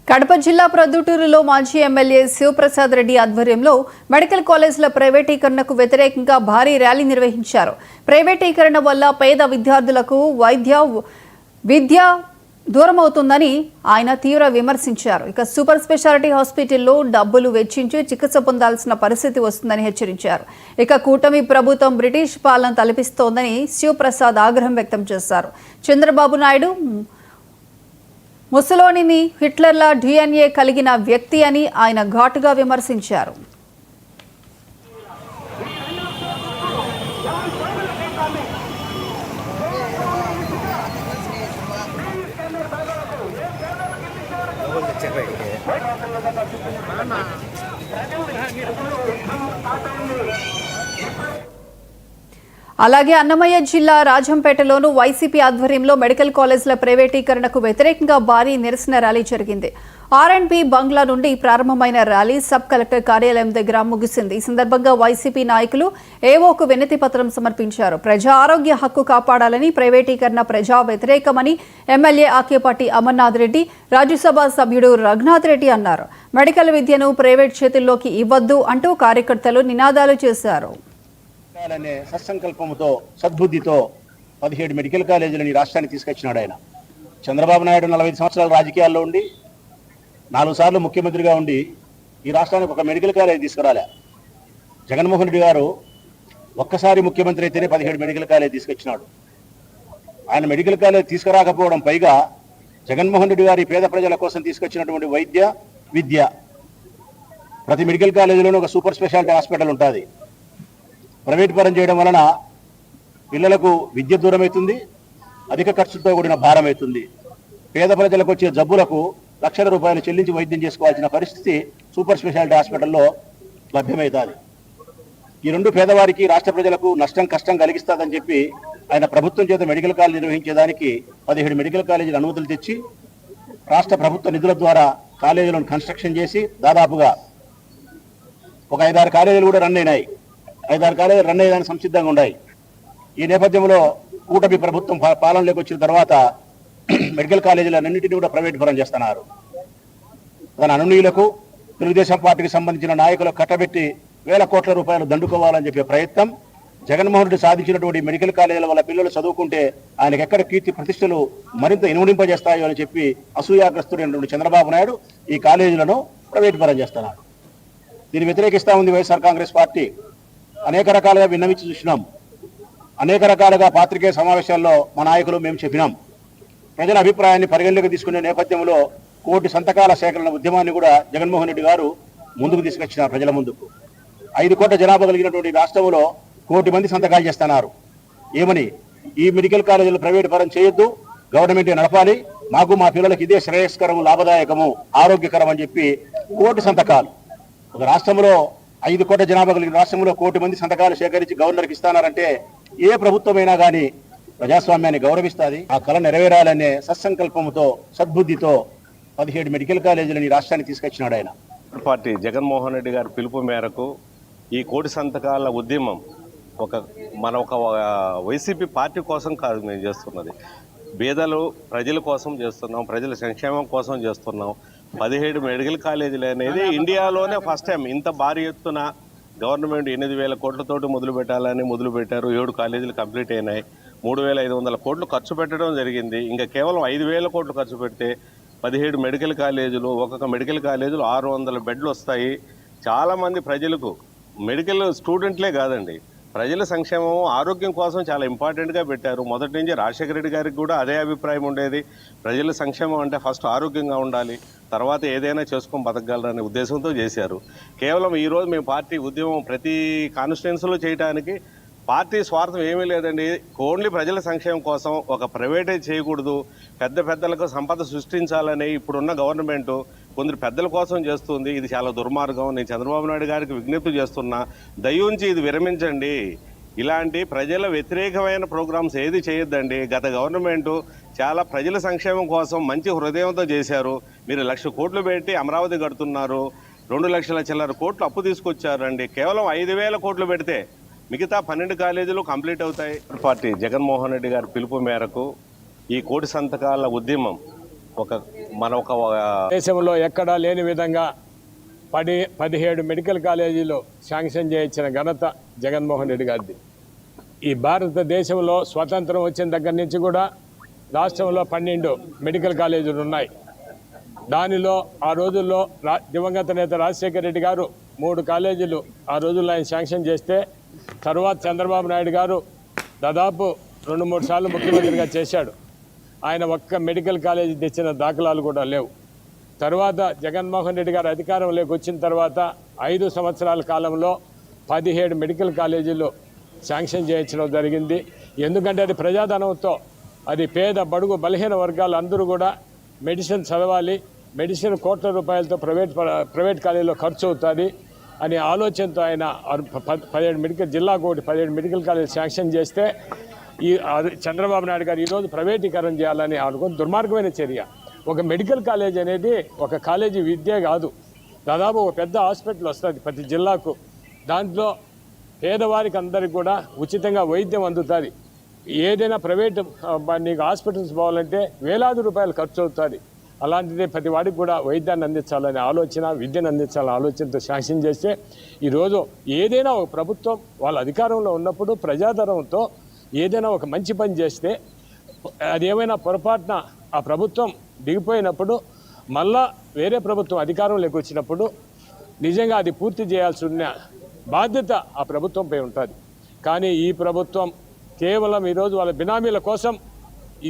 కడప జిల్లా ప్రొద్దుటూరులో మాజీ ఎమ్మెల్యే శివప్రసాద్ రెడ్డి ఆధ్వర్యంలో మెడికల్ కాలేజీల ప్రైవేటీకరణకు వ్యతిరేకంగా భారీ ర్యాలీ నిర్వహించారు. ప్రైవేటీకరణ వల్ల పేద విద్యార్థులకు విద్య దూరమవుతుందని ఆయన తీవ్ర విమర్శించారు. ఇక సూపర్ స్పెషాలిటీ హాస్పిటల్లో డబ్బులు వెచ్చించి చికిత్స పొందాల్సిన పరిస్థితి వస్తుందని హెచ్చరించారు. ఇక కూటమి ప్రభుత్వం బ్రిటిష్ పాలన తలపిస్తోందని శివప్రసాద్ ఆగ్రహం వ్యక్తం చేశారు. చంద్రబాబు నాయుడు ముసలోనిని హిట్లర్లా DNA కలిగిన వ్యక్తి అని ఆయన ఘాటుగా విమర్శించారు. అలాగే అన్నమయ్య జిల్లా రాజంపేటలోను వైసీపీ ఆధ్వర్యంలో మెడికల్ కాలేజీల ప్రైవేటీకరణకు వ్యతిరేకంగా భారీ నిరసన ర్యాలీ జరిగింది. R&B బంగ్లా నుండి ప్రారంభమైన ర్యాలీ సబ్ కలెక్టర్ కార్యాలయం దగ్గర ముగిసింది. ఈ సందర్భంగా వైసీపీ నాయకులు ఏవోకు వినతి పత్రం సమర్పించారు. ప్రజా ఆరోగ్య హక్కు కాపాడాలని, ప్రైవేటీకరణ ప్రజా వ్యతిరేకమని ఎమ్మెల్యే ఆకేపాటి అమర్నాథ్ రెడ్డి, రాజ్యసభ సభ్యుడు రఘునాథ్ రెడ్డి అన్నారు. మెడికల్ విద్యను ప్రైవేట్ చేతుల్లోకి ఇవ్వద్దు అంటూ కార్యకర్తలు నినాదాలు చేశారు. సత్సంకల్పంతో సద్బుద్ధితో 17 మెడికల్ కాలేజీలని రాష్ట్రానికి తీసుకొచ్చినాడు ఆయన. చంద్రబాబు నాయుడు 45 సంవత్సరాల రాజకీయాల్లో ఉండి 4 సార్లు ముఖ్యమంత్రిగా ఉండి ఈ రాష్ట్రానికి ఒక మెడికల్ కాలేజీ తీసుకురాలే. జగన్మోహన్ రెడ్డి గారు ఒక్కసారి ముఖ్యమంత్రి అయితేనే 17 మెడికల్ కాలేజీ తీసుకొచ్చినాడు. ఆయన మెడికల్ కాలేజీ తీసుకురాకపోవడం పైగా జగన్మోహన్ రెడ్డి గారి పేద ప్రజల కోసం తీసుకొచ్చినటువంటి వైద్య విద్య, ప్రతి మెడికల్ కాలేజీలోనూ ఒక సూపర్ స్పెషాలిటీ హాస్పిటల్ ఉంటుంది. ప్రైవేట్ పరం చేయడం వలన పిల్లలకు విద్య దూరం అవుతుంది, అధిక ఖర్చుతో కూడిన భారం అవుతుంది. పేద ప్రజలకు వచ్చే జబ్బులకు లక్షల రూపాయలు చెల్లించి వైద్యం చేసుకోవాల్సిన పరిస్థితి సూపర్ స్పెషాలిటీ హాస్పిటల్లో లభ్యమవుతుంది. ఈ రెండు పేదవారికి, రాష్ట్ర ప్రజలకు నష్టం కష్టం కలిగిస్తుందని చెప్పి ఆయన ప్రభుత్వం చేత మెడికల్ కాలేజీ నిర్వహించేదానికి 17 మెడికల్ కాలేజీలు అనుమతులు తెచ్చి రాష్ట్ర ప్రభుత్వ నిధుల ద్వారా కాలేజీలను కన్స్ట్రక్షన్ చేసి దాదాపుగా ఒక 5-6 కాలేజీలు కూడా రన్ అయినాయి. 5-6 కాలేజీలు రన్ అయ్యేదానికి సంసిద్ధంగా ఉన్నాయి. ఈ నేపథ్యంలో కూటమి ప్రభుత్వం పాలనలోకి వచ్చిన తర్వాత మెడికల్ కాలేజీలన్నింటినీ కూడా ప్రైవేట్ పరం చేస్తున్నారు. తన అనునీయులకు, తెలుగుదేశం పార్టీకి సంబంధించిన నాయకులకు కట్టబెట్టి వేల కోట్ల రూపాయలు దండుకోవాలని చెప్పే ప్రయత్నం, జగన్మోహన్ రెడ్డి సాధించినటువంటి మెడికల్ కాలేజీల వల్ల పిల్లలు చదువుకుంటే ఆయనకు ఎక్కడ కీర్తి ప్రతిష్టలు మరింత ఇనుమడింపజేస్తాయో అని చెప్పి అసూయాగ్రస్తుడైనటువంటి చంద్రబాబు నాయుడు ఈ కాలేజీలను ప్రైవేట్ పరం చేస్తున్నారు. దీన్ని వ్యతిరేకిస్తా ఉంది వైఎస్ఆర్ కాంగ్రెస్ పార్టీ. అనేక రకాలుగా విన్నవించి చూసినాం, అనేక రకాలుగా పాత్రికేయ సమావేశాల్లో మా నాయకులు మేము చెప్పినాం. ప్రజల అభిప్రాయాన్ని పరిగణలోకి తీసుకునే నేపథ్యంలో 1 కోటి సంతకాల సేకరణ ఉద్యమాన్ని కూడా జగన్మోహన్ రెడ్డి గారు ముందుకు తీసుకొచ్చినారు. ప్రజల ముందుకు 5 కోట్ల జనాభా కలిగినటువంటి రాష్ట్రంలో 1 కోటి మంది సంతకాలు చేస్తున్నారు. ఏమని? ఈ మెడికల్ కాలేజీలు ప్రైవేట్ పరం చేయొద్దు, గవర్నమెంటే నడపాలి, మాకు మా పిల్లలకి ఇదే శ్రేయస్కరము, లాభదాయకము, ఆరోగ్యకరం అని చెప్పి 1 కోటి సంతకాలు. ఒక రాష్ట్రంలో 5 కోట్ల జనాభా కలిగిన రాష్ట్రంలో 1 కోటి మంది సంతకాలు సేకరించి గవర్నర్కి ఇస్తానారంటే ఏ ప్రభుత్వమైనా కానీ ప్రజాస్వామ్యాన్ని గౌరవిస్తుంది. ఆ కళ నెరవేరాలనే సత్సంకల్పంతో సద్బుద్ధితో 17 మెడికల్ కాలేజీలని రాష్ట్రానికి తీసుకొచ్చినాడు ఆయన. పార్టీ జగన్మోహన్ రెడ్డి గారి పిలుపు మేరకు ఈ 1 కోటి సంతకాల ఉద్యమం మన వైసీపీ పార్టీ కోసం కాదు మేము చేస్తున్నది. పేదలు ప్రజల కోసం చేస్తున్నాం, ప్రజల సంక్షేమం కోసం చేస్తున్నాం. 17 మెడికల్ కాలేజీలు అనేది ఇండియాలోనే ఫస్ట్ టైం. ఇంత భారీ ఎత్తున గవర్నమెంట్ 8,000 కోట్లతోటి మొదలుపెట్టారు. 7 కాలేజీలు కంప్లీట్ అయినాయి. 3,500 కోట్లు ఖర్చు పెట్టడం జరిగింది. ఇంకా కేవలం 5,000 కోట్లు ఖర్చు పెడితే 17 మెడికల్ కాలేజీలు, ఒక్కొక్క మెడికల్ కాలేజీలు 600 బెడ్లు వస్తాయి. చాలామంది ప్రజలకు, మెడికల్ స్టూడెంట్లే కాదండి, ప్రజల సంక్షేమం, ఆరోగ్యం కోసం చాలా ఇంపార్టెంట్గా పెట్టారు. మొదటి నుంచి రాజశేఖర రెడ్డి గారికి కూడా అదే అభిప్రాయం ఉండేది. ప్రజల సంక్షేమం అంటే ఫస్ట్ ఆరోగ్యంగా ఉండాలి, తర్వాత ఏదైనా చేసుకొని బతకగలరనే ఉద్దేశంతో చేశారు. కేవలం ఈరోజు మేము పార్టీ ఉద్యమం ప్రతి కాన్స్టిట్యున్సీలో చేయడానికి పార్టీ స్వార్థం ఏమీ లేదండి. ఓన్లీ ప్రజల సంక్షేమం కోసం, ఒక ప్రైవేటైజ్ చేయకూడదు, పెద్దలకు సంపద సృష్టించాలని ఇప్పుడున్న గవర్నమెంట్ కొందరు పెద్దల కోసం చేస్తుంది. ఇది చాలా దుర్మార్గం. నేను చంద్రబాబు నాయుడు గారికి విజ్ఞప్తి చేస్తున్నా, దయించి ఇది విరమించండి. ఇలాంటి ప్రజల వ్యతిరేకమైన ప్రోగ్రామ్స్ ఏది చేయొద్దండి. గత గవర్నమెంటు చాలా ప్రజల సంక్షేమం కోసం మంచి హృదయంతో చేశారు. మీరు 1,00,000 కోట్లు పెట్టి అమరావతి కడుతున్నారు, 2 లక్షల చిల్లర కోట్లు అప్పు తీసుకొచ్చారండి. కేవలం 5,000 కోట్లు పెడితే మిగతా 12 కాలేజీలు కంప్లీట్ అవుతాయి. పార్టీ జగన్మోహన్ రెడ్డి గారి పిలుపు మేరకు ఈ 1 కోటి సంతకాల ఉద్యమం మన ఒక దేశంలో ఎక్కడా లేని విధంగా 17 మెడికల్ కాలేజీలు శాంక్షన్ చేయించిన ఘనత జగన్మోహన్ రెడ్డి గారిది. ఈ భారతదేశంలో స్వతంత్రం వచ్చిన దగ్గర నుంచి కూడా రాష్ట్రంలో 12 మెడికల్ కాలేజీలు ఉన్నాయి. దానిలో ఆ రోజుల్లో దివంగత నేత రాజశేఖర రెడ్డి గారు 3 కాలేజీలు ఆ రోజుల్లో ఆయన శాంక్షన్ చేస్తే, తర్వాత చంద్రబాబు నాయుడు గారు దాదాపు 2-3 సార్లు ముఖ్యమంత్రిగా చేశాడు. ఆయన ఒక్క మెడికల్ కాలేజీ తెచ్చిన దాఖలాలు కూడా లేవు. తర్వాత జగన్మోహన్ రెడ్డి గారు అధికారంలోకి వచ్చిన తర్వాత 5 సంవత్సరాల కాలంలో 17 మెడికల్ కాలేజీలు శాంక్షన్ చేయించడం జరిగింది. ఎందుకంటే అది ప్రజాధనంతో, అది పేద బడుగు బలహీన వర్గాలు అందరూ కూడా మెడిసిన్ చదవాలి, మెడిసిన్ కోట్ల రూపాయలతో ప్రైవేట్ కాలేజీలో ఖర్చు అవుతుంది అనే ఆలోచనతో ఆయన 17 మెడికల్ జిల్లాకు ఒకటి 17 మెడికల్ కాలేజీ శాంక్షన్ చేస్తే, చంద్రబాబు నాయుడు గారు ఈరోజు ప్రైవేటీకరణ చేయాలని అనుకుని దుర్మార్గమైన చర్య. ఒక మెడికల్ కాలేజ్ అనేది ఒక కాలేజీ విద్య కాదు, దాదాపు ఒక పెద్ద హాస్పిటల్ వస్తుంది ప్రతి జిల్లాకు. దాంట్లో పేదవారికి అందరికి కూడా ఉచితంగా వైద్యం అందుతుంది. ఏదైనా ప్రైవేట్ నీకు హాస్పిటల్స్ పోవాలంటే వేలాది రూపాయలు ఖర్చు అవుతుంది. అలాంటిదే ప్రతి వాడికి కూడా వైద్యాన్ని అందించాలనే ఆలోచన, విద్యను అందించాలనే ఆలోచనతో శాంక్షన్ చేస్తే, ఈరోజు ఏదైనా ఒక ప్రభుత్వం వాళ్ళ అధికారంలో ఉన్నప్పుడు ప్రజాధనంతో ఏదైనా ఒక మంచి పని చేస్తే, అది ఏమైనా పొరపాటున ఆ ప్రభుత్వం దిగిపోయినప్పుడు మళ్ళా వేరే ప్రభుత్వం అధికారంలోకి వచ్చినప్పుడు నిజంగా అది పూర్తి చేయాల్సిన బాధ్యత ఆ ప్రభుత్వంపై ఉంటుంది. కానీ ఈ ప్రభుత్వం కేవలం ఈరోజు వాళ్ళ బినామీల కోసం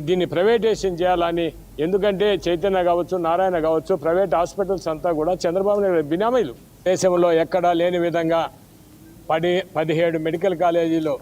దీన్ని ప్రైవేటైజేషన్ చేయాలని, ఎందుకంటే చైతన్య కావచ్చు, నారాయణ కావచ్చు, ప్రైవేట్ హాస్పిటల్స్ అంతా కూడా చంద్రబాబు నాయుడు బినామీలు. దేశంలో ఎక్కడా లేని విధంగా 17 మెడికల్ కాలేజీలు